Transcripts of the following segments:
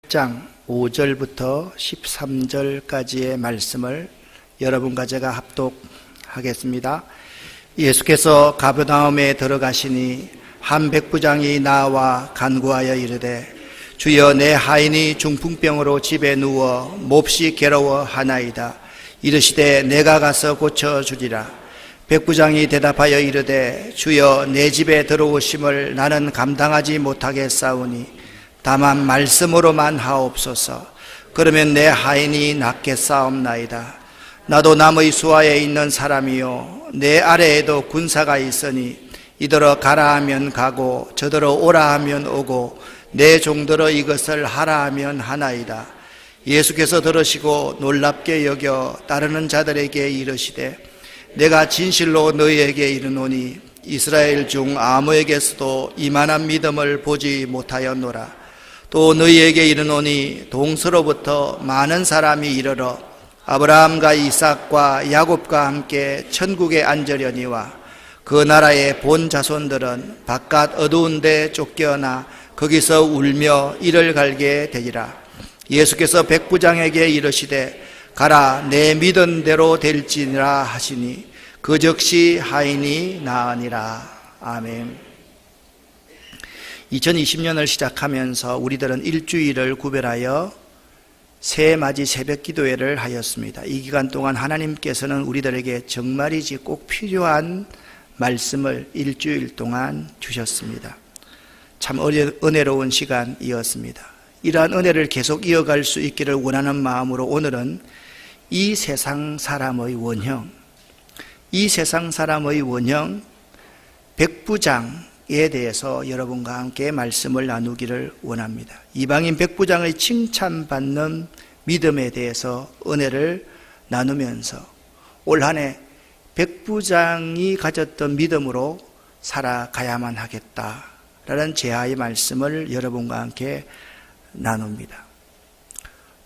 장 5절부터 13절까지의 말씀을 여러분과 제가 합독하겠습니다. 예수께서 가버나움에 들어가시니 한 백부장이 나와 간구하여 이르되 주여, 내 하인이 중풍병으로 집에 누워 몹시 괴로워하나이다. 이르시되 내가 가서 고쳐주리라. 백부장이 대답하여 이르되 주여, 내 집에 들어오심을 나는 감당하지 못하겠사오니 다만 말씀으로만 하옵소서. 그러면 내 하인이 낫겠사옵나이다. 나도 남의 수하에 있는 사람이요 내 아래에도 군사가 있으니 이더러 가라 하면 가고 저더러 오라 하면 오고 내 종들어 이것을 하라 하면 하나이다. 예수께서 들으시고 놀랍게 여겨 따르는 자들에게 이르시되 내가 진실로 너희에게 이르노니 이스라엘 중 아무에게서도 이만한 믿음을 보지 못하였노라. 또 너희에게 이르노니 동서로부터 많은 사람이 이르러 아브라함과 이삭과 야곱과 함께 천국에 앉으려니와 그 나라의 본 자손들은 바깥 어두운 데 쫓겨나 거기서 울며 이를 갈게 되리라. 예수께서 백부장에게 이르시되 가라, 내 믿은 대로 될지니라 하시니 그 즉시 하인이 나으니라. 아멘. 2020년을 시작하면서 우리들은 일주일을 구별하여 새해맞이 새벽 기도회를 하였습니다. 이 기간 동안 하나님께서는 우리들에게 정말이지 꼭 필요한 말씀을 일주일 동안 주셨습니다. 참 은혜로운 시간이었습니다. 이러한 은혜를 계속 이어갈 수 있기를 원하는 마음으로 오늘은 이 세상 사람의 원형 백부장에 대해서 여러분과 함께 말씀을 나누기를 원합니다. 이방인 백부장의 칭찬받는 믿음에 대해서 은혜를 나누면서 올 한 해 백부장이 가졌던 믿음으로 살아가야만 하겠다라는 제하의 말씀을 여러분과 함께 나눕니다.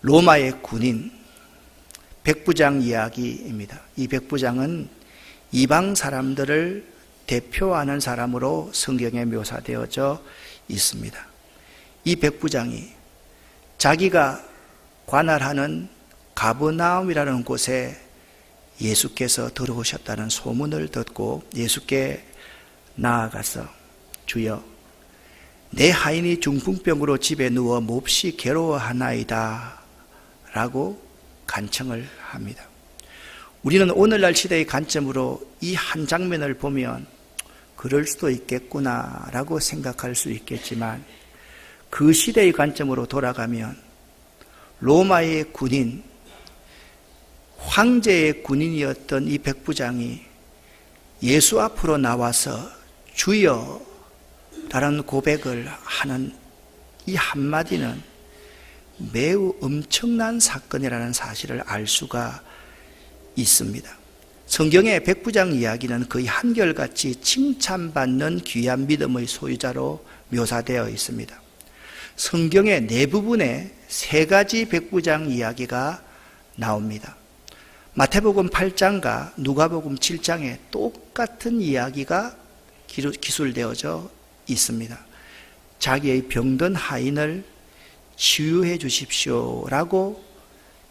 로마의 군인 백부장 이야기입니다. 이 백부장은 이방 사람들을 대표하는 사람으로 성경에 묘사되어져 있습니다. 이 백부장이 자기가 관할하는 가버나움이라는 곳에 예수께서 들어오셨다는 소문을 듣고 예수께 나아가서 주여, 내 하인이 중풍병으로 집에 누워 몹시 괴로워하나이다 라고 간청을 합니다. 우리는 오늘날 시대의 관점으로 이 한 장면을 보면 그럴 수도 있겠구나 라고 생각할 수 있겠지만 그 시대의 관점으로 돌아가면 로마의 군인, 황제의 군인이었던 이 백부장이 예수 앞으로 나와서 주여 라는 고백을 하는 이 한마디는 매우 엄청난 사건이라는 사실을 알 수가 있습니다. 성경의 백부장 이야기는 거의 한결같이 칭찬받는 귀한 믿음의 소유자로 묘사되어 있습니다. 성경의 네 부분에 세 가지 백부장 이야기가 나옵니다. 마태복음 8장과 누가복음 7장에 똑같은 이야기가 기술되어져 있습니다. 자기의 병든 하인을 치유해 주십시오라고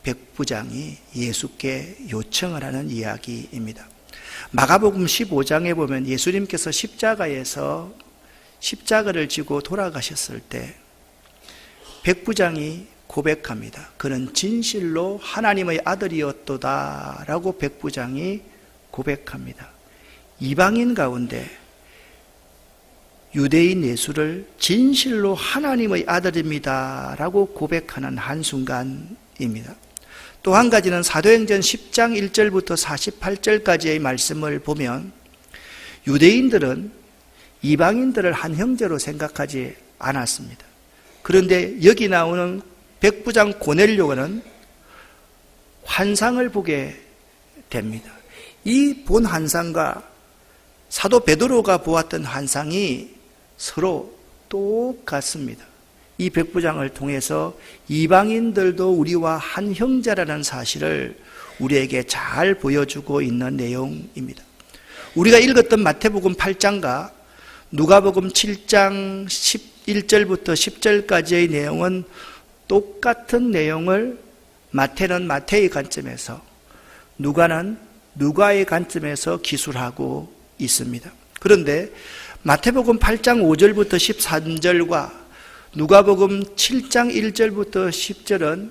백부장이 예수께 요청을 하는 이야기입니다. 마가복음 15장에 보면 예수님께서 십자가에서 십자가를 지고 돌아가셨을 때 백부장이 고백합니다. 그는 진실로 하나님의 아들이었도다 라고 백부장이 고백합니다. 이방인 가운데 유대인 예수를 진실로 하나님의 아들입니다 라고 고백하는 한순간입니다. 또 한 가지는 사도행전 10장 1절부터 48절까지의 말씀을 보면 유대인들은 이방인들을 한 형제로 생각하지 않았습니다. 그런데 여기 나오는 백부장 고넬료는 환상을 보게 됩니다. 이 본 환상과 사도 베드로가 보았던 환상이 서로 똑같습니다. 이 백부장을 통해서 이방인들도 우리와 한 형제라는 사실을 우리에게 잘 보여주고 있는 내용입니다. 우리가 읽었던 마태복음 8장과 누가복음 7장 11절부터 10절까지의 내용은 똑같은 내용을 마태는 마태의 관점에서, 누가는 누가의 관점에서 기술하고 있습니다. 그런데 마태복음 8장 5절부터 13절과 누가복음 7장 1절부터 10절은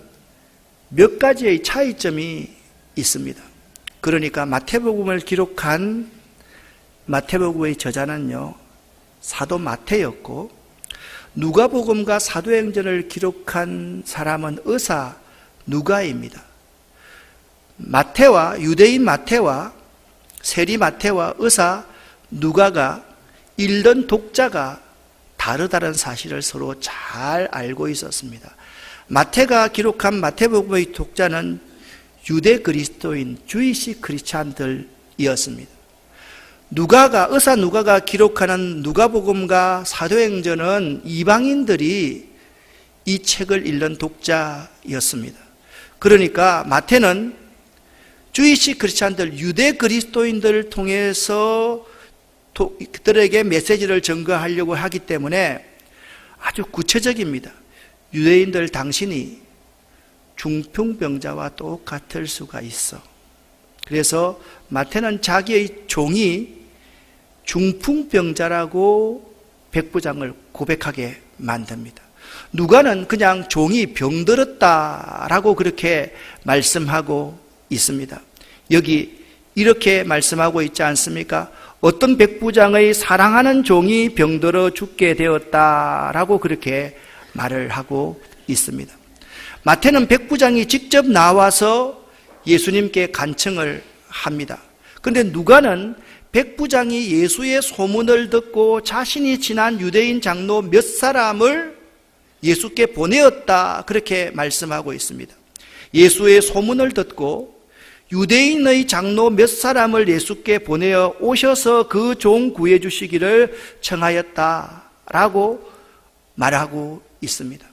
몇 가지의 차이점이 있습니다. 그러니까 마태복음을 기록한 마태복음의 저자는요, 사도 마태였고, 누가복음과 사도행전을 기록한 사람은 의사 누가입니다. 마태와, 유대인 마태와 세리 마태와 의사 누가가 읽는 독자가 다르다는 사실을 서로 잘 알고 있었습니다. 마태가 기록한 마태복음의 독자는 유대 그리스도인, 주이시 크리스찬들이었습니다. 의사 누가가 기록하는 누가복음과 사도행전은 이방인들이 이 책을 읽는 독자였습니다. 그러니까 마태는 주이시 크리스찬들, 유대 그리스도인들을 통해서 그들에게 메시지를 전가하려고 하기 때문에 아주 구체적입니다. 유대인들, 당신이 중풍병자와 똑같을 수가 있어. 그래서 마태는 자기의 종이 중풍병자라고 백부장을 고백하게 만듭니다. 누가는 그냥 종이 병들었다라고 그렇게 말씀하고 있습니다. 여기 이렇게 말씀하고 있지 않습니까? 어떤 백부장의 사랑하는 종이 병들어 죽게 되었다라고 그렇게 말을 하고 있습니다. 마태는 백부장이 직접 나와서 예수님께 간청을 합니다. 그런데 누가는 백부장이 예수의 소문을 듣고 자신이 친한 유대인 장로 몇 사람을 예수께 보내었다, 그렇게 말씀하고 있습니다. 예수의 소문을 듣고 유대인의 장로 몇 사람을 예수께 보내어 오셔서 그 종 구해주시기를 청하였다라고 말하고 있습니다.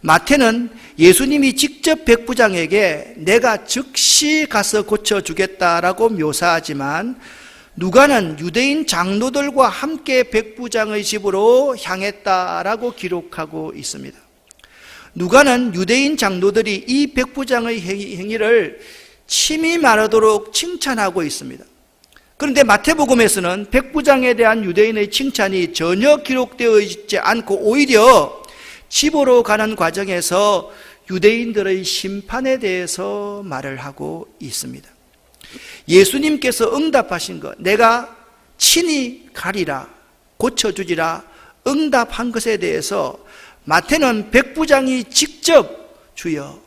마태는 예수님이 직접 백부장에게 내가 즉시 가서 고쳐주겠다라고 묘사하지만, 누가는 유대인 장로들과 함께 백부장의 집으로 향했다라고 기록하고 있습니다. 누가는 유대인 장로들이 이 백부장의 행위를 침이 마르도록 칭찬하고 있습니다. 그런데 마태복음에서는 백부장에 대한 유대인의 칭찬이 전혀 기록되어 있지 않고 오히려 집으로 가는 과정에서 유대인들의 심판에 대해서 말을 하고 있습니다. 예수님께서 응답하신 것, 내가 친히 가리라, 고쳐주리라 응답한 것에 대해서 마태는 백부장이 직접 주여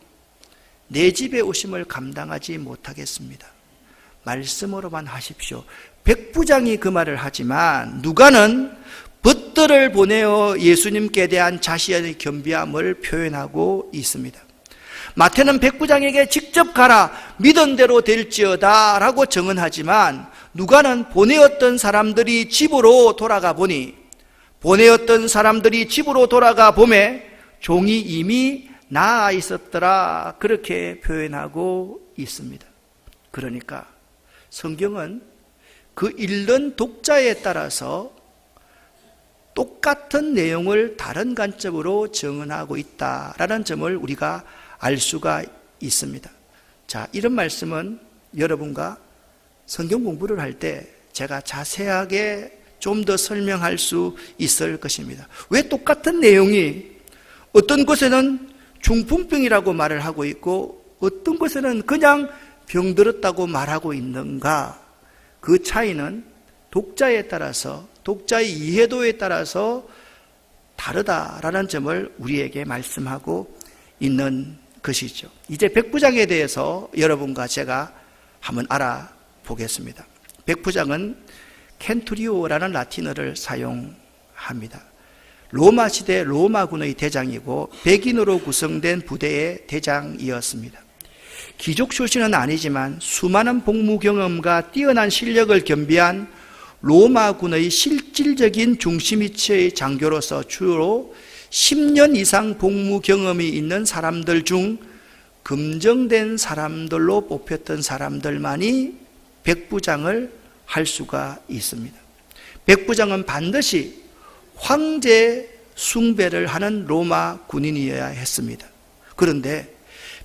내 집에 오심을 감당하지 못하겠습니다, 말씀으로만 하십시오, 백부장이 그 말을 하지만 누가는 벗들을 보내어 예수님께 대한 자신의 겸비함을 표현하고 있습니다. 마태는 백부장에게 직접 가라, 믿은 대로 될지어다 라고 증언하지만, 누가는 보내었던 사람들이 집으로 돌아가 보니, 종이 이미 나아 있었더라, 그렇게 표현하고 있습니다. 그러니까 성경은 그 읽는 독자에 따라서 똑같은 내용을 다른 관점으로 증언하고 있다라는 점을 우리가 알 수가 있습니다. 자, 이런 말씀은 여러분과 성경 공부를 할 때 제가 자세하게 좀 더 설명할 수 있을 것입니다. 왜 똑같은 내용이 어떤 곳에는 중풍병이라고 말을 하고 있고 어떤 곳에는 그냥 병들었다고 말하고 있는가? 그 차이는 독자에 따라서, 독자의 이해도에 따라서 다르다라는 점을 우리에게 말씀하고 있는 것이죠. 이제 백부장에 대해서 여러분과 제가 한번 알아보겠습니다. 백부장은 켄투리오라는 라틴어를 사용합니다. 로마 시대 로마군의 대장이고 백인으로 구성된 부대의 대장이었습니다. 귀족 출신은 아니지만 수많은 복무 경험과 뛰어난 실력을 겸비한 로마군의 실질적인 중심위치의 장교로서 주로 10년 이상 복무 경험이 있는 사람들 중 검증된 사람들로 뽑혔던 사람들만이 백부장을 할 수가 있습니다. 백부장은 반드시 황제 숭배를 하는 로마 군인이어야 했습니다. 그런데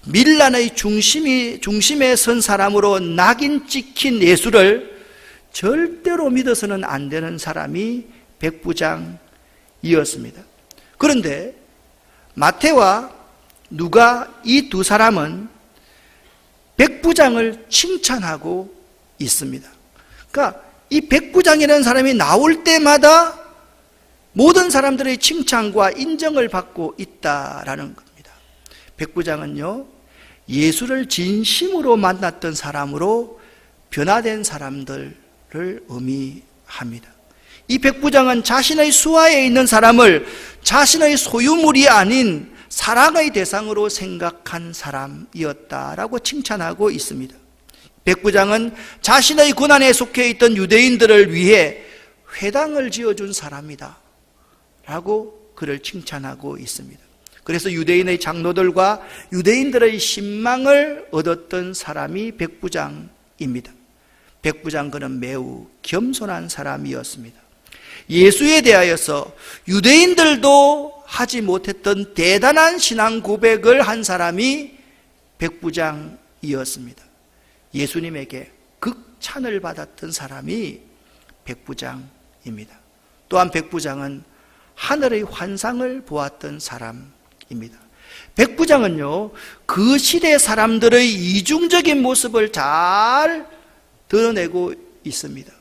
밀란의 중심에 선 사람으로 낙인 찍힌 예수를 절대로 믿어서는 안 되는 사람이 백부장이었습니다. 그런데 마태와 누가 이 두 사람은 백부장을 칭찬하고 있습니다. 그러니까 이 백부장이라는 사람이 나올 때마다 모든 사람들의 칭찬과 인정을 받고 있다라는 겁니다. 백부장은요, 예수를 진심으로 만났던 사람으로 변화된 사람들을 의미합니다. 이 백부장은 자신의 수하에 있는 사람을 자신의 소유물이 아닌 사랑의 대상으로 생각한 사람이었다라고 칭찬하고 있습니다. 백부장은 자신의 고난에 속해 있던 유대인들을 위해 회당을 지어준 사람이다 라고 그를 칭찬하고 있습니다. 그래서 유대인의 장로들과 유대인들의 신망을 얻었던 사람이 백부장입니다. 백부장 그는 매우 겸손한 사람이었습니다. 예수에 대하여서 유대인들도 하지 못했던 대단한 신앙 고백을 한 사람이 백부장이었습니다. 예수님에게 극찬을 받았던 사람이 백부장입니다. 또한 백부장은 하늘의 환상을 보았던 사람입니다. 백부장은요, 그 시대 사람들의 이중적인 모습을 잘 드러내고 있습니다.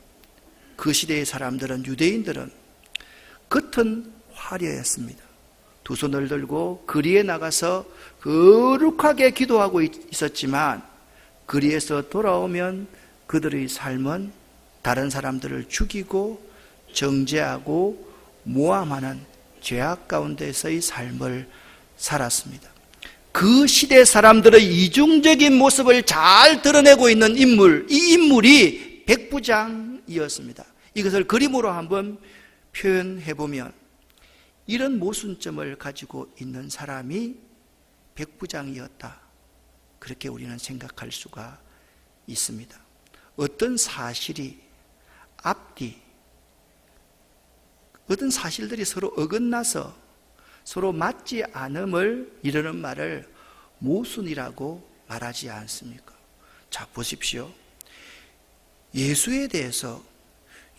그 시대의 사람들은, 유대인들은 겉은 화려했습니다. 두 손을 들고 거리에 나가서 거룩하게 기도하고 있었지만 거리에서 돌아오면 그들의 삶은 다른 사람들을 죽이고 정죄하고 모함하는 죄악 가운데서의 삶을 살았습니다. 그 시대 사람들의 이중적인 모습을 잘 드러내고 있는 인물, 이 인물이 백부장이었습니다. 이것을 그림으로 한번 표현해 보면 이런 모순점을 가지고 있는 사람이 백부장이었다, 그렇게 우리는 생각할 수가 있습니다. 어떤 사실이 앞뒤, 어떤 사실들이 서로 어긋나서 서로 맞지 않음을 이르는 말을 모순이라고 말하지 않습니까? 자, 보십시오. 예수에 대해서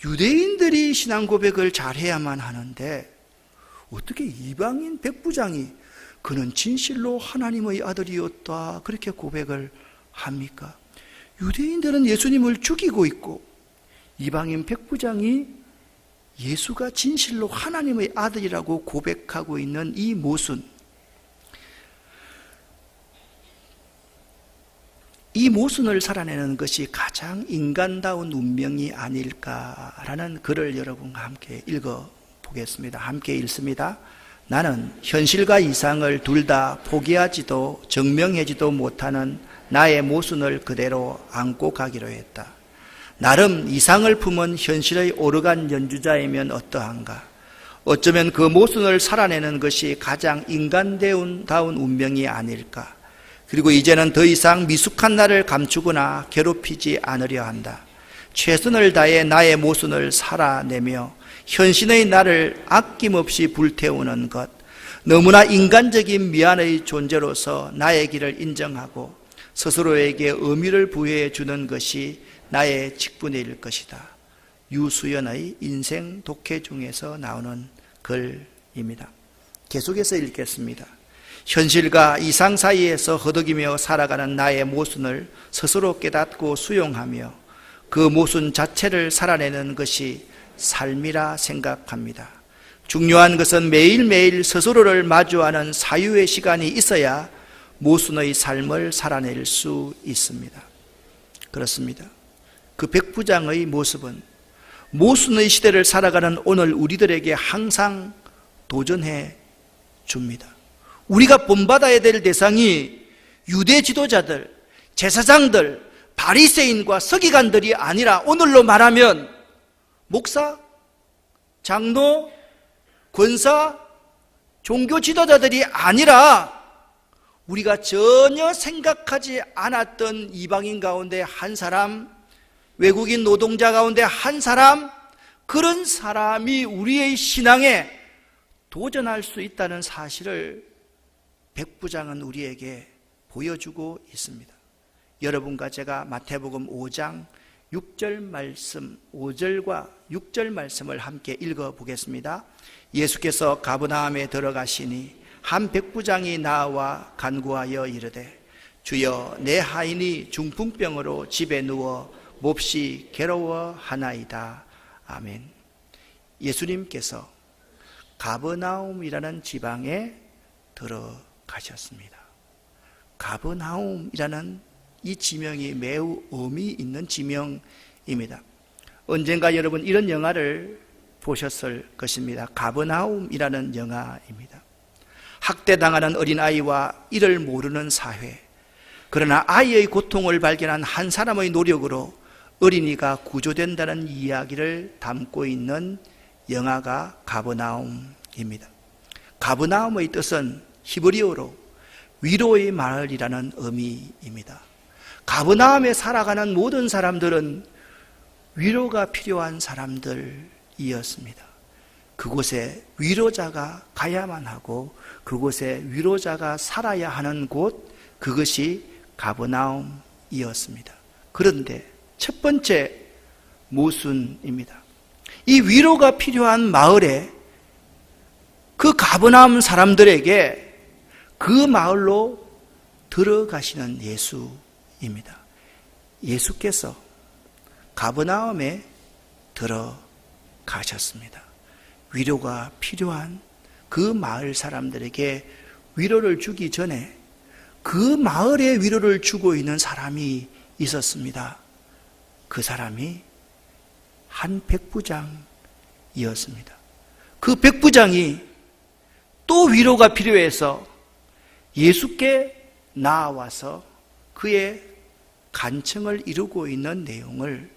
유대인들이 신앙 고백을 잘해야만 하는데 어떻게 이방인 백부장이 그는 진실로 하나님의 아들이었다 그렇게 고백을 합니까? 유대인들은 예수님을 죽이고 있고 이방인 백부장이 예수가 진실로 하나님의 아들이라고 고백하고 있는 이 모순, 이 모순을 살아내는 것이 가장 인간다운 운명이 아닐까라는 글을 여러분과 함께 읽어보겠습니다. 함께 읽습니다. 나는 현실과 이상을 둘 다 포기하지도 증명하지도 못하는 나의 모순을 그대로 안고 가기로 했다. 나름 이상을 품은 현실의 오르간 연주자이면 어떠한가? 어쩌면 그 모순을 살아내는 것이 가장 인간다운 운명이 아닐까? 그리고 이제는 더 이상 미숙한 나를 감추거나 괴롭히지 않으려 한다. 최선을 다해 나의 모순을 살아내며 현신의 나를 아낌없이 불태우는 것, 너무나 인간적인 미안의 존재로서 나의 길을 인정하고 스스로에게 의미를 부여해 주는 것이 나의 직분일 것이다. 유수연의 인생 독해 중에서 나오는 글입니다. 계속해서 읽겠습니다. 현실과 이상 사이에서 허덕이며 살아가는 나의 모순을 스스로 깨닫고 수용하며 그 모순 자체를 살아내는 것이 삶이라 생각합니다. 중요한 것은 매일매일 스스로를 마주하는 사유의 시간이 있어야 모순의 삶을 살아낼 수 있습니다. 그렇습니다. 그 백부장의 모습은 모순의 시대를 살아가는 오늘 우리들에게 항상 도전해 줍니다. 우리가 본받아야 될 대상이 유대 지도자들, 제사장들, 바리새인과 서기관들이 아니라 오늘로 말하면 목사, 장로, 권사, 종교 지도자들이 아니라 우리가 전혀 생각하지 않았던 이방인 가운데 한 사람, 외국인 노동자 가운데 한 사람, 그런 사람이 우리의 신앙에 도전할 수 있다는 사실을 백부장은 우리에게 보여주고 있습니다. 여러분과 제가 마태복음 5장 6절 말씀, 5절과 6절 말씀을 함께 읽어보겠습니다. 예수께서 가버나움에 들어가시니 한 백부장이 나와 간구하여 이르되 주여 내 하인이 중풍병으로 집에 누워 몹시 괴로워하나이다. 아멘. 예수님께서 가버나움이라는 지방에 들어가셨습니다. 가버나움이라는 이 지명이 매우 의미 있는 지명입니다. 언젠가 여러분 이런 영화를 보셨을 것입니다. 가버나움이라는 영화입니다. 학대당하는 어린아이와 이를 모르는 사회, 그러나 아이의 고통을 발견한 한 사람의 노력으로 어린이가 구조된다는 이야기를 담고 있는 영화가 가버나움입니다. 가버나움의 뜻은 히브리어로 위로의 마을이라는 의미입니다. 가버나움에 살아가는 모든 사람들은 위로가 필요한 사람들이었습니다. 그곳에 위로자가 가야만 하고 그곳에 위로자가 살아야 하는 곳, 그것이 가버나움이었습니다. 그런데 첫 번째 모순입니다. 이 위로가 필요한 마을에 그 가버나움 사람들에게 그 마을로 들어가시는 예수입니다. 예수께서 가버나움에 들어가셨습니다. 위로가 필요한 그 마을 사람들에게 위로를 주기 전에 그 마을에 위로를 주고 있는 사람이 있었습니다. 그 사람이 한 백부장이었습니다. 그 백부장이 또 위로가 필요해서 예수께 나와서 그의 간청을 이루고 있는 내용을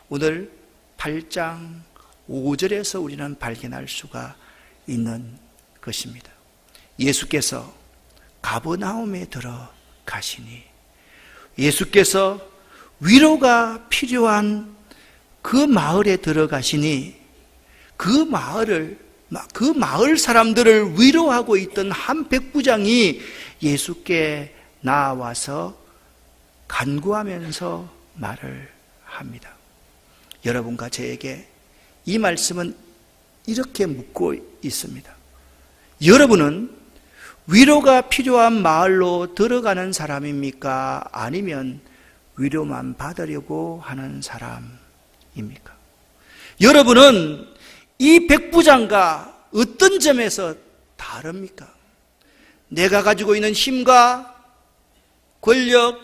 오늘 8장 5절에서 우리는 발견할 수가 있는 것입니다. 예수께서 가버나움에 들어가시니 예수께서 위로가 필요한 그 마을에 들어가시니 그 마을 사람들을 위로하고 있던 한 백부장이 예수께 나와서 간구하면서 말을 합니다. 여러분과 저에게 이 말씀은 이렇게 묻고 있습니다. 여러분은 위로가 필요한 마을로 들어가는 사람입니까? 아니면 위로만 받으려고 하는 사람입니까? 여러분은 이 백부장과 어떤 점에서 다릅니까? 내가 가지고 있는 힘과 권력,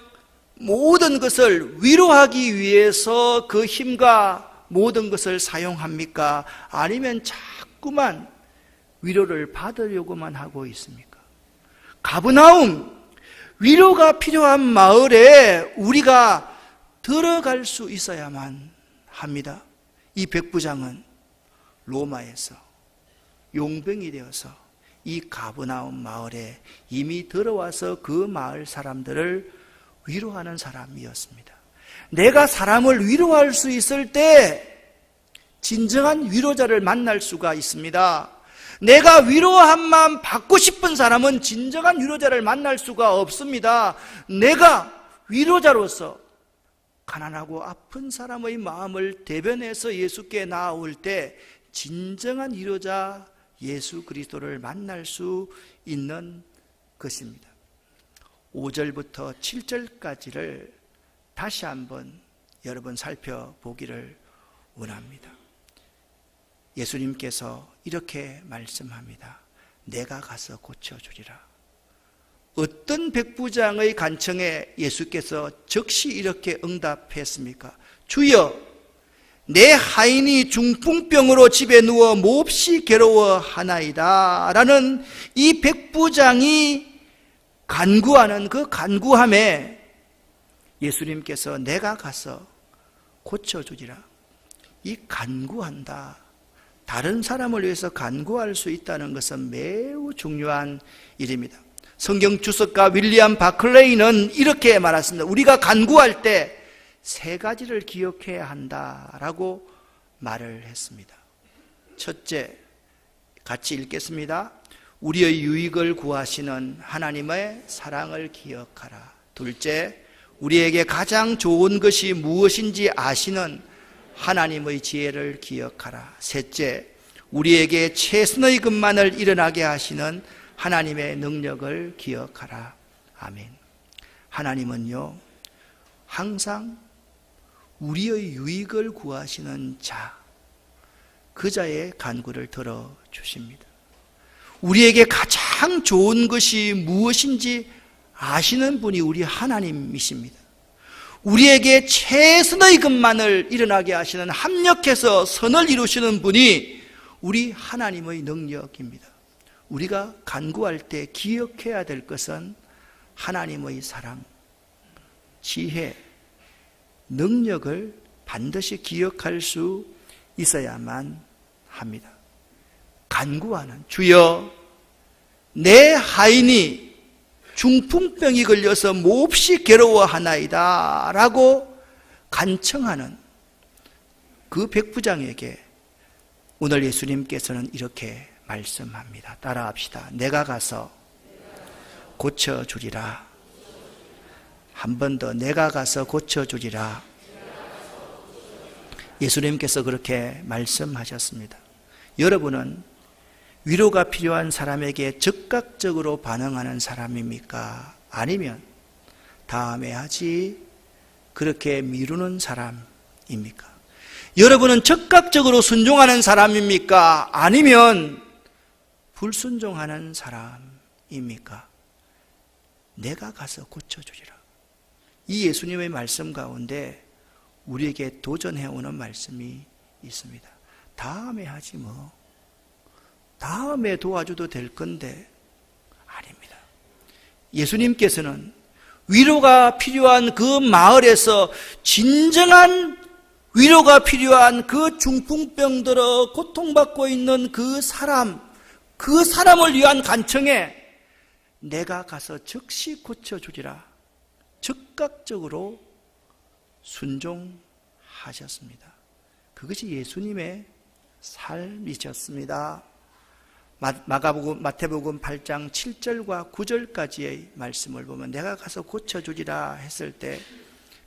모든 것을 위로하기 위해서 그 힘과 모든 것을 사용합니까? 아니면 자꾸만 위로를 받으려고만 하고 있습니까? 가버나움, 위로가 필요한 마을에 우리가 들어갈 수 있어야만 합니다. 이 백부장은 로마에서 용병이 되어서 이 가버나움 마을에 이미 들어와서 그 마을 사람들을 위로하는 사람이었습니다. 내가 사람을 위로할 수 있을 때 진정한 위로자를 만날 수가 있습니다. 내가 위로함만 받고 싶은 사람은 진정한 위로자를 만날 수가 없습니다. 내가 위로자로서 가난하고 아픈 사람의 마음을 대변해서 예수께 나아올 때 진정한 위로자 예수 그리스도를 만날 수 있는 것입니다. 5절부터 7절까지를 다시 한번 여러분 살펴보기를 원합니다. 예수님께서 이렇게 말씀합니다. 내가 가서 고쳐주리라. 어떤 백부장의 간청에 예수께서 즉시 이렇게 응답했습니까? 주여, 내 하인이 중풍병으로 집에 누워 몹시 괴로워하나이다 라는 이 백부장이 간구하는 그 간구함에 예수님께서 내가 가서 고쳐주리라. 이 간구한다, 다른 사람을 위해서 간구할 수 있다는 것은 매우 중요한 일입니다. 성경 주석가 윌리엄 바클레이는 이렇게 말했습니다. 우리가 간구할 때 세 가지를 기억해야 한다라고 말을 했습니다. 첫째, 같이 읽겠습니다. 우리의 유익을 구하시는 하나님의 사랑을 기억하라. 둘째, 우리에게 가장 좋은 것이 무엇인지 아시는 하나님의 지혜를 기억하라. 셋째, 우리에게 최선의 것만을 일어나게 하시는 하나님의 능력을 기억하라. 아멘. 하나님은요, 항상 우리의 유익을 구하시는 자, 그 자의 간구를 들어주십니다. 우리에게 가장 좋은 것이 무엇인지 아시는 분이 우리 하나님이십니다. 우리에게 최선의 것만을 일어나게 하시는, 합력해서 선을 이루시는 분이 우리 하나님의 능력입니다. 우리가 간구할 때 기억해야 될 것은 하나님의 사랑, 지혜, 능력을 반드시 기억할 수 있어야만 합니다. 간구하는, 주여 내 하인이 중풍병이 걸려서 몹시 괴로워하나이다 라고 간청하는 그 백부장에게 오늘 예수님께서는 이렇게 말씀합니다. 따라합시다. 내가 가서 고쳐주리라. 한 번 더, 내가 가서 고쳐주리라. 예수님께서 그렇게 말씀하셨습니다. 여러분은 위로가 필요한 사람에게 즉각적으로 반응하는 사람입니까? 아니면 다음에 하지, 그렇게 미루는 사람입니까? 여러분은 즉각적으로 순종하는 사람입니까? 아니면 불순종하는 사람입니까? 내가 가서 고쳐주리라. 이 예수님의 말씀 가운데 우리에게 도전해오는 말씀이 있습니다. 다음에 하지 뭐, 다음에 도와줘도 될 건데. 아닙니다. 예수님께서는 위로가 필요한 그 마을에서 진정한 위로가 필요한 그 중풍병들어 고통받고 있는 그 사람을 위한 간청에 내가 가서 즉시 고쳐주리라. 즉각적으로 순종하셨습니다. 그것이 예수님의 삶이셨습니다. 마태복음 8장 7절과 9절까지의 말씀을 보면 내가 가서 고쳐주리라 했을 때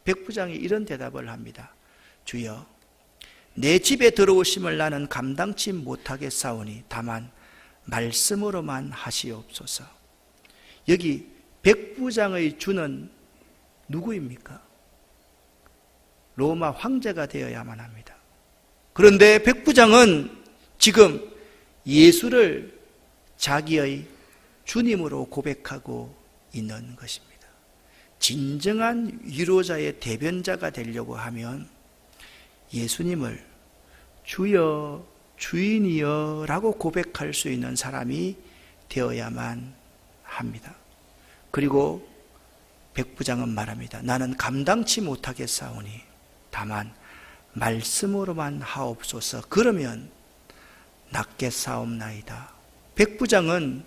백부장이 이런 대답을 합니다. 주여, 내 집에 들어오심을 나는 감당치 못하겠사오니 다만 말씀으로만 하시옵소서. 여기 백부장의 주는 누구입니까? 로마 황제가 되어야만 합니다. 그런데 백부장은 지금 예수를 자기의 주님으로 고백하고 있는 것입니다. 진정한 위로자의 대변자가 되려고 하면 예수님을 주여, 주인이여 라고 고백할 수 있는 사람이 되어야만 합니다. 그리고 백부장은 말합니다. 나는 감당치 못하겠사오니 다만 말씀으로만 하옵소서. 그러면 낫겠사옵나이다. 백부장은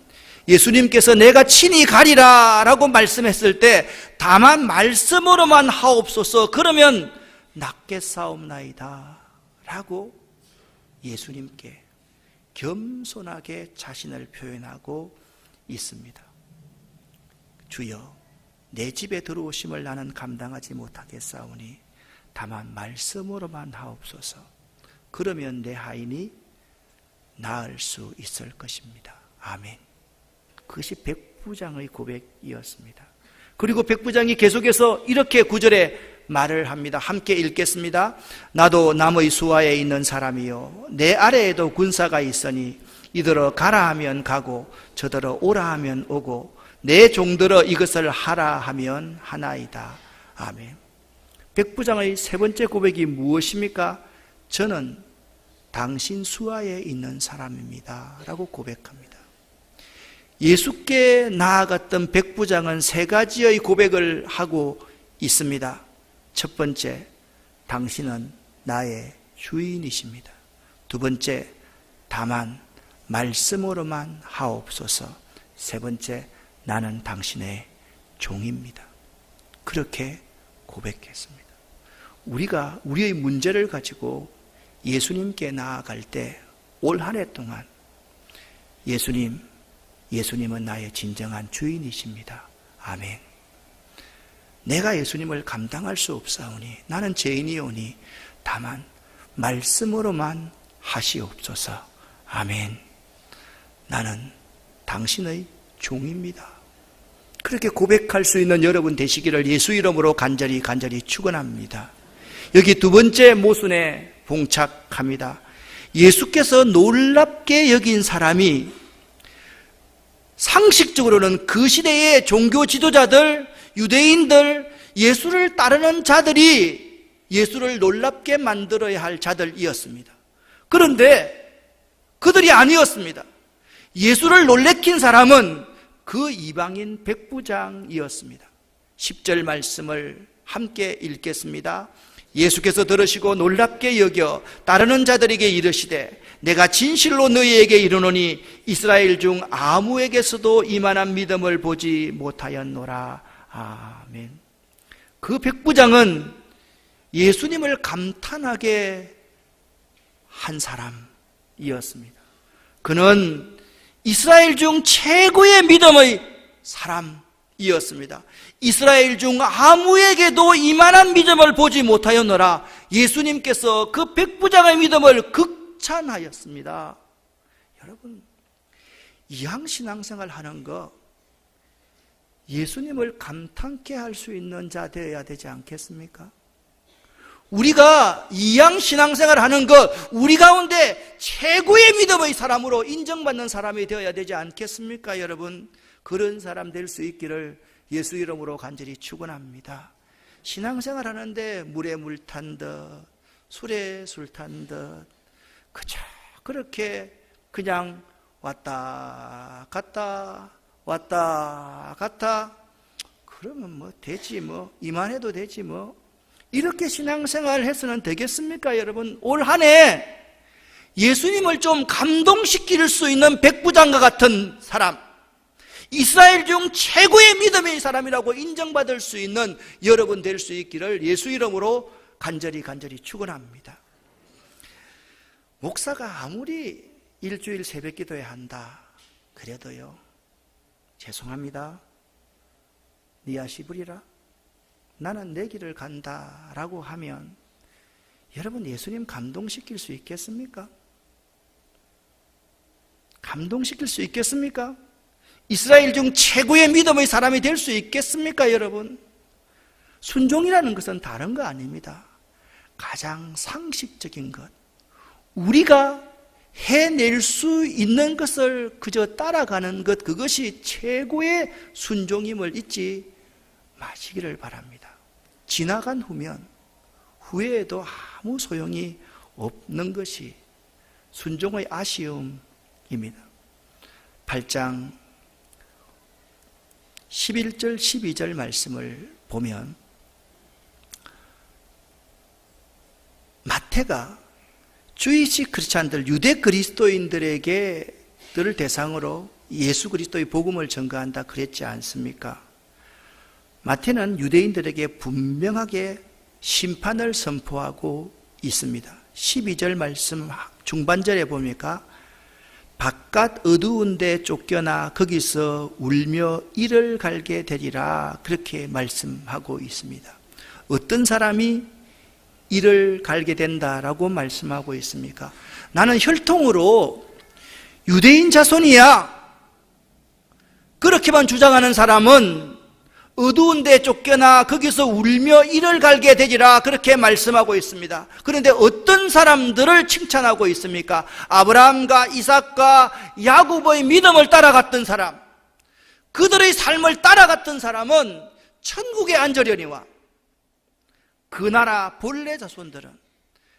예수님께서 내가 친히 가리라 라고 말씀했을 때 다만 말씀으로만 하옵소서, 그러면 낫겠사옵나이다 라고 예수님께 겸손하게 자신을 표현하고 있습니다. 주여, 내 집에 들어오심을 나는 감당하지 못하겠사오니 다만 말씀으로만 하옵소서. 그러면 내 하인이 나을 수 있을 것입니다. 아멘. 그것이 백부장의 고백이었습니다. 그리고 백부장이 계속해서 이렇게 9절에 말을 합니다. 함께 읽겠습니다. 나도 남의 수하에 있는 사람이요 내 아래에도 군사가 있으니 이더러 가라 하면 가고 저더러 오라 하면 오고 내 종들어 이것을 하라 하면 하나이다. 아멘. 백부장의 세 번째 고백이 무엇입니까? 저는 당신 수하에 있는 사람입니다 라고 고백합니다. 예수께 나아갔던 백부장은 세 가지의 고백을 하고 있습니다. 첫 번째, 당신은 나의 주인이십니다. 두 번째, 다만 말씀으로만 하옵소서. 세 번째, 나는 당신의 종입니다. 그렇게 고백했습니다. 우리가 우리의 문제를 가지고 예수님께 나아갈 때 올 한 해 동안 예수님, 예수님은 나의 진정한 주인이십니다. 아멘. 내가 예수님을 감당할 수 없사오니 나는 죄인이오니 다만 말씀으로만 하시옵소서. 아멘. 나는 당신의 종입니다. 그렇게 고백할 수 있는 여러분 되시기를 예수 이름으로 간절히 축원합니다. 여기 두 번째 모순에 봉착합니다. 예수께서 놀랍게 여긴 사람이 상식적으로는 그 시대의 종교 지도자들, 유대인들, 예수를 따르는 자들이 예수를 놀랍게 만들어야 할 자들이었습니다. 그런데 그들이 아니었습니다. 예수를 놀래킨 사람은 그 이방인 백부장이었습니다. 10절 말씀을 함께 읽겠습니다. 예수께서 들으시고 놀랍게 여겨 따르는 자들에게 이르시되 내가 진실로 너희에게 이르노니 이스라엘 중 아무에게서도 이만한 믿음을 보지 못하였노라. 아멘. 그 백부장은 예수님을 감탄하게 한 사람이었습니다. 그는 이스라엘 중 최고의 믿음의 사람이었습니다. 이스라엘 중 아무에게도 이만한 믿음을 보지 못하였노라. 예수님께서 그 백부장의 믿음을 극찬하였습니다. 여러분, 이항신앙생활 하는 거 예수님을 감탄케 할 수 있는 자 되어야 되지 않겠습니까? 우리가 이양신앙생활 하는 것, 우리 가운데 최고의 믿음의 사람으로 인정받는 사람이 되어야 되지 않겠습니까? 여러분, 그런 사람 될 수 있기를 예수 이름으로 간절히 축원합니다. 신앙생활 하는데 물에 물 탄 듯, 술에 술 탄 듯, 그저 그렇게 그냥 왔다 갔다 왔다 갔다, 그러면 뭐 되지, 뭐 이만해도 되지, 뭐 이렇게 신앙생활 해서는 되겠습니까? 여러분, 올 한 해 예수님을 좀 감동시킬 수 있는 백부장과 같은 사람, 이스라엘 중 최고의 믿음의 사람이라고 인정받을 수 있는 여러분 될 수 있기를 예수 이름으로 간절히 축원합니다. 목사가 아무리 일주일 새벽 기도해야 한다 그래도요, 죄송합니다, 니아시부리라, 나는 내 길을 간다라고 하면 여러분 예수님 감동시킬 수 있겠습니까? 감동시킬 수 있겠습니까? 이스라엘 중 최고의 믿음의 사람이 될 수 있겠습니까? 여러분, 순종이라는 것은 다른 거 아닙니다. 가장 상식적인 것, 우리가 해낼 수 있는 것을 그저 따라가는 것, 그것이 최고의 순종임을 잊지 마시기를 바랍니다. 지나간 후면 후회해도 아무 소용이 없는 것이 순종의 아쉬움입니다. 8장 11절 12절 말씀을 보면 마태가 주이식 크리스찬들, 유대 그리스도인들에게 늘 대상으로 예수 그리스도의 복음을 전가한다 그랬지 않습니까? 마태는 유대인들에게 분명하게 심판을 선포하고 있습니다. 12절 말씀 중반절에 보니까 바깥 어두운 데 쫓겨나 거기서 울며 이를 갈게 되리라, 그렇게 말씀하고 있습니다. 어떤 사람이 이를 갈게 된다라고 말씀하고 있습니까? 나는 혈통으로 유대인 자손이야, 그렇게만 주장하는 사람은 어두운 데 쫓겨나 거기서 울며 이를 갈게 되리라, 그렇게 말씀하고 있습니다. 그런데 어떤 사람들을 칭찬하고 있습니까? 아브라함과 이삭과 야곱의 믿음을 따라갔던 사람, 그들의 삶을 따라갔던 사람은 천국에 앉으려니와 그 나라 본래 자손들은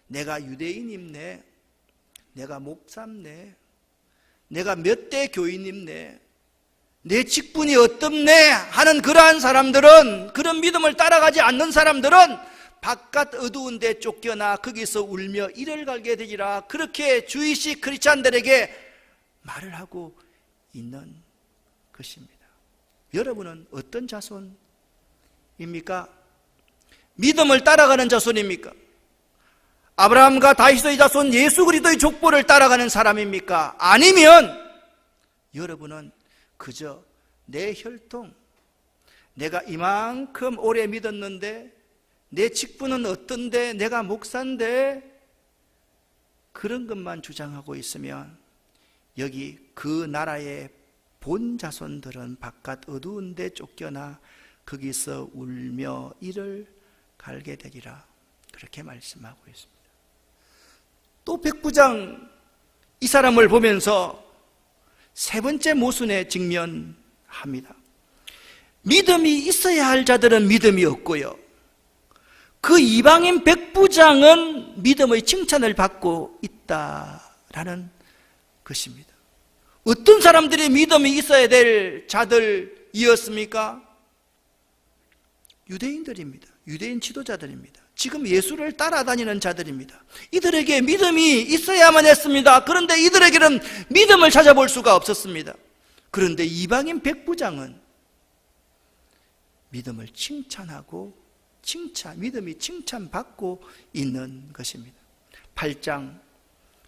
내가 유대인입네, 내가 목사입네, 내가 몇 대 교인입네, 내 직분이 어떻네 하는 그러한 사람들은, 그런 믿음을 따라가지 않는 사람들은 바깥 어두운 데 쫓겨나 거기서 울며 이를 갈게 되리라, 그렇게 주이식 크리스찬들에게 말을 하고 있는 것입니다. 여러분은 어떤 자손입니까? 믿음을 따라가는 자손입니까? 아브라함과 다윗의 자손 예수 그리스도의 족보를 따라가는 사람입니까? 아니면 여러분은 그저 내 혈통, 내가 이만큼 오래 믿었는데 내 직분은 어떤데, 내가 목사인데, 그런 것만 주장하고 있으면 여기 그 나라의 본 자손들은 바깥 어두운 데 쫓겨나 거기서 울며 이를 갈게 되리라, 그렇게 말씀하고 있습니다. 또 백부장 이 사람을 보면서 세 번째 모순에 직면합니다. 믿음이 있어야 할 자들은 믿음이 없고요, 그 이방인 백부장은 믿음의 칭찬을 받고 있다라는 것입니다. 어떤 사람들이 믿음이 있어야 될 자들이었습니까? 유대인들입니다. 유대인 지도자들입니다. 지금 예수를 따라다니는 자들입니다. 이들에게 믿음이 있어야만 했습니다. 그런데 이들에게는 믿음을 찾아볼 수가 없었습니다. 그런데 이방인 백부장은 믿음을 칭찬하고 믿음이 칭찬받고 있는 것입니다. 8장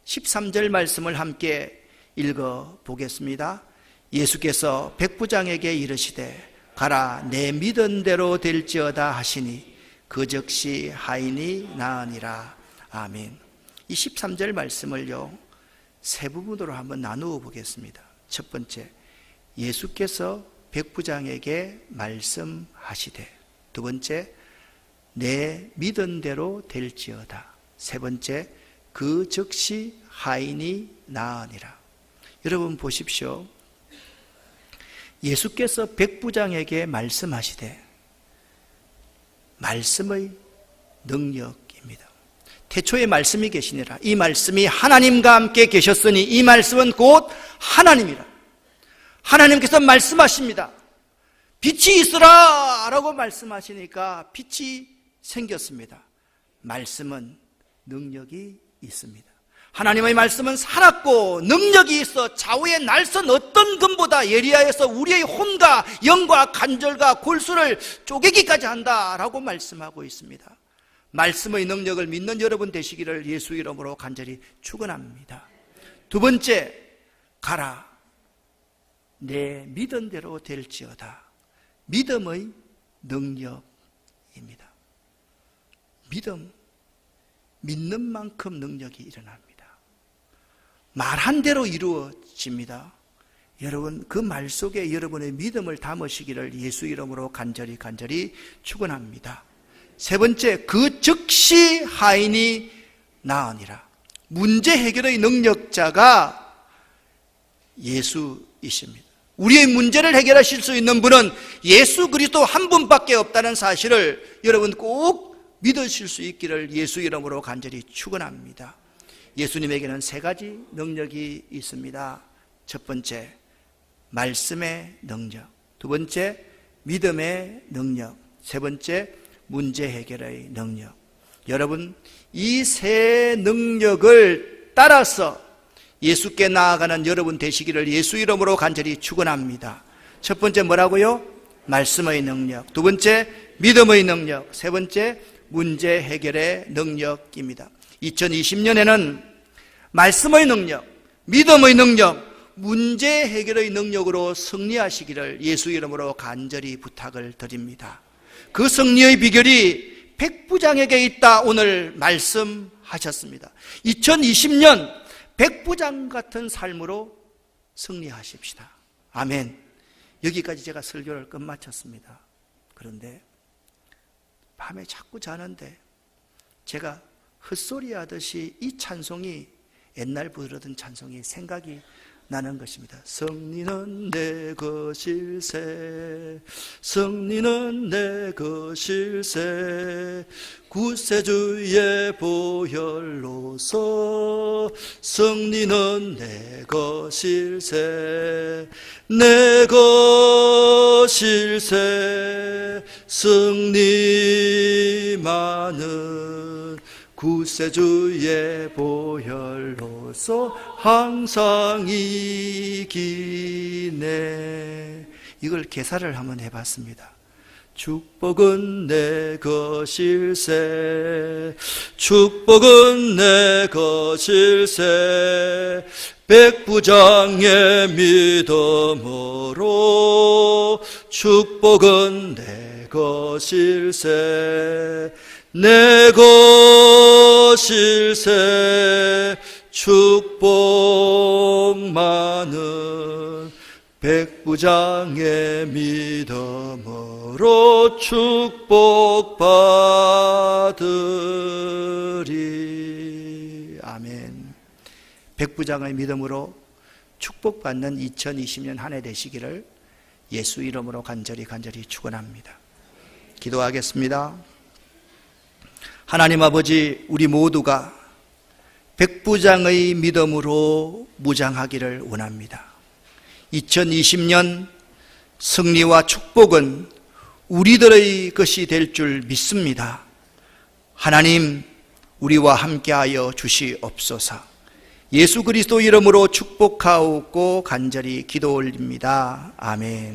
13절 말씀을 함께 읽어보겠습니다. 예수께서 백부장에게 이르시되 가라, 내 믿은 대로 될지어다 하시니 그 즉시 하인이 나으니라. 아멘. 이 13절 말씀을요, 세 부분으로 한번 나누어 보겠습니다. 첫 번째, 예수께서 백부장에게 말씀하시되, 두 번째, 내 믿은 대로 될지어다, 세 번째, 그 즉시 하인이 나으니라. 여러분 보십시오. 예수께서 백부장에게 말씀하시되, 말씀의 능력입니다. 태초에 말씀이 계시니라. 이 말씀이 하나님과 함께 계셨으니 이 말씀은 곧 하나님이라. 하나님께서 말씀하십니다. 빛이 있으라 라고 말씀하시니까 빛이 생겼습니다. 말씀은 능력이 있습니다. 하나님의 말씀은 살았고 능력이 있어 좌우의 날선 어떤 금보다 예리하여서 우리의 혼과 영과 관절과 골수를 쪼개기까지 한다라고 말씀하고 있습니다. 말씀의 능력을 믿는 여러분 되시기를 예수 이름으로 간절히 축원합니다. 두 번째, 가라, 내 믿은 대로 될지어다. 믿음의 능력입니다. 믿는 만큼 능력이 일어납니다. 말한 대로 이루어집니다. 여러분, 그 말 속에 여러분의 믿음을 담으시기를 예수 이름으로 간절히 축원합니다. 세 번째, 그 즉시 하인이 나으니라. 문제 해결의 능력자가 예수이십니다. 우리의 문제를 해결하실 수 있는 분은 예수 그리스도 한 분밖에 없다는 사실을 여러분 꼭 믿으실 수 있기를 예수 이름으로 간절히 축원합니다. 예수님에게는 세 가지 능력이 있습니다. 첫 번째, 말씀의 능력. 두 번째, 믿음의 능력. 세 번째, 문제 해결의 능력. 여러분, 이 세 능력을 따라서 예수께 나아가는 여러분 되시기를 예수 이름으로 간절히 축원합니다. 첫 번째 뭐라고요? 말씀의 능력. 두 번째, 믿음의 능력. 세 번째, 문제 해결의 능력입니다. 2020년에는 말씀의 능력, 믿음의 능력, 문제 해결의 능력으로 승리하시기를 예수 이름으로 간절히 부탁을 드립니다. 그 승리의 비결이 백부장에게 있다 오늘 말씀하셨습니다. 2020년 백부장 같은 삶으로 승리하십시다. 아멘. 여기까지 제가 설교를 끝마쳤습니다. 그런데 밤에 자꾸 자는데 제가 헛소리 하듯이 이 찬송이, 옛날 부르던 찬송이 생각이 나는 것입니다. 승리는 내 것일세, 승리는 내 것일세, 구세주의 보혈로서 승리는 내 것일세, 내 것일세, 승리만은 구세주의 보혈로서 항상 이기네. 이걸 개사를 한번 해봤습니다. 축복은 내 것일세, 축복은 내 것일세, 백부장의 믿음으로 축복은 내 것일세 내 것일세 축복 많은 백부장의 믿음으로 축복받으리. 아멘. 백부장의 믿음으로 축복받는 2020년 한 해 되시기를 예수 이름으로 간절히 축원합니다. 기도하겠습니다. 하나님 아버지, 우리 모두가 백부장의 믿음으로 무장하기를 원합니다. 2020년 승리와 축복은 우리들의 것이 될 줄 믿습니다. 하나님, 우리와 함께하여 주시옵소서. 예수 그리스도 이름으로 축복하옵고 간절히 기도 올립니다. 아멘.